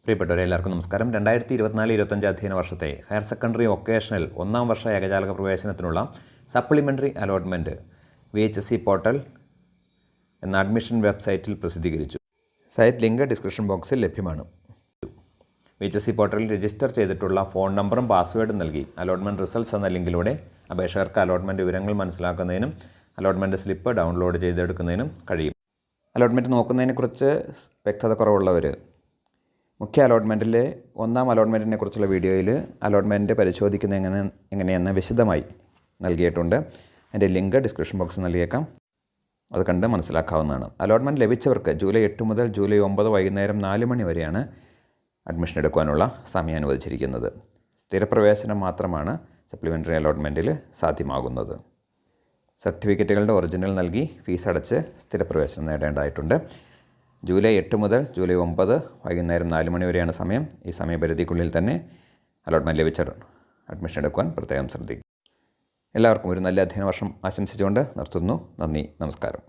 പ്രിയപ്പെട്ടവരെ എല്ലാവർക്കും നമസ്കാരം. 2024-25 അധ്യയന വർഷത്തെ ഹയർ സെക്കൻഡറി വൊക്കേഷണൽ ഒന്നാം വർഷ ഏകജാലക പ്രവേശനത്തിനുള്ള സപ്ലിമെൻ്ററി അലോട്ട്മെൻറ്റ് VHSE പോർട്ടൽ എന്ന അഡ്മിഷൻ വെബ്സൈറ്റിൽ പ്രസിദ്ധീകരിച്ചു. സൈറ്റ് ലിങ്ക് ഡിസ്ക്രിപ്ഷൻ ബോക്സിൽ ലഭ്യമാണ്. VHSE പോർട്ടലിൽ രജിസ്റ്റർ ചെയ്തിട്ടുള്ള ഫോൺ നമ്പറും പാസ്വേഡും നൽകി അലോട്ട്മെൻറ്റ് റിസൾട്ട്സ് എന്ന ലിങ്കിലൂടെ അപേക്ഷകർക്ക് അലോട്ട്മെൻറ്റ് വിവരങ്ങൾ മനസ്സിലാക്കുന്നതിനും അലോട്ട്മെൻറ്റ് സ്ലിപ്പ് ഡൗൺലോഡ് ചെയ്തെടുക്കുന്നതിനും കഴിയും. അലോട്ട്മെൻറ്റ് നോക്കുന്നതിനെക്കുറിച്ച് വ്യക്തത കുറവുള്ളവർ മുഖ്യ അലോട്ട്മെൻറ്റിലെ ഒന്നാം അലോട്ട്മെൻറ്റിനെ കുറിച്ചുള്ള വീഡിയോയിൽ അലോട്ട്മെൻറ്റ് പരിശോധിക്കുന്നത് എങ്ങനെയെന്ന് വിശദമായി നൽകിയിട്ടുണ്ട്. അതിൻ്റെ ലിങ്ക് ഡിസ്ക്രിപ്ഷൻ ബോക്സിൽ നൽകിയേക്കാം. അത് കണ്ട് മനസ്സിലാക്കാവുന്നതാണ്. അലോട്ട്മെൻറ്റ് ലഭിച്ചവർക്ക് ജൂലൈ 8 മുതൽ ജൂലൈ 9 വൈകുന്നേരം 4 മണി വരെയാണ് അഡ്മിഷൻ എടുക്കുവാനുള്ള സമയം അനുവദിച്ചിരിക്കുന്നത്. സ്ഥിരപ്രവേശനം മാത്രമാണ് സപ്ലിമെൻ്ററി അലോട്ട്മെൻറ്റിൽ സാധ്യമാകുന്നത്. സർട്ടിഫിക്കറ്റുകളുടെ ഒറിജിനൽ നൽകി ഫീസ് അടച്ച് സ്ഥിരപ്രവേശനം നേടേണ്ടതായിട്ടുണ്ട്. ജൂലൈ 8 മുതൽ ജൂലൈ 9 വൈകുന്നേരം 4 മണി വരെയാണ് സമയം. ഈ സമയപരിധിക്കുള്ളിൽ തന്നെ അലോട്ട്മെൻറ്റ് ലഭിച്ച അഡ്മിഷൻ എടുക്കുവാൻ പ്രത്യേകം ശ്രദ്ധിക്കും. എല്ലാവർക്കും ഒരു നല്ല അധ്യയന വർഷം ആശംസിച്ചുകൊണ്ട് നിർത്തുന്നു. നന്ദി, നമസ്കാരം.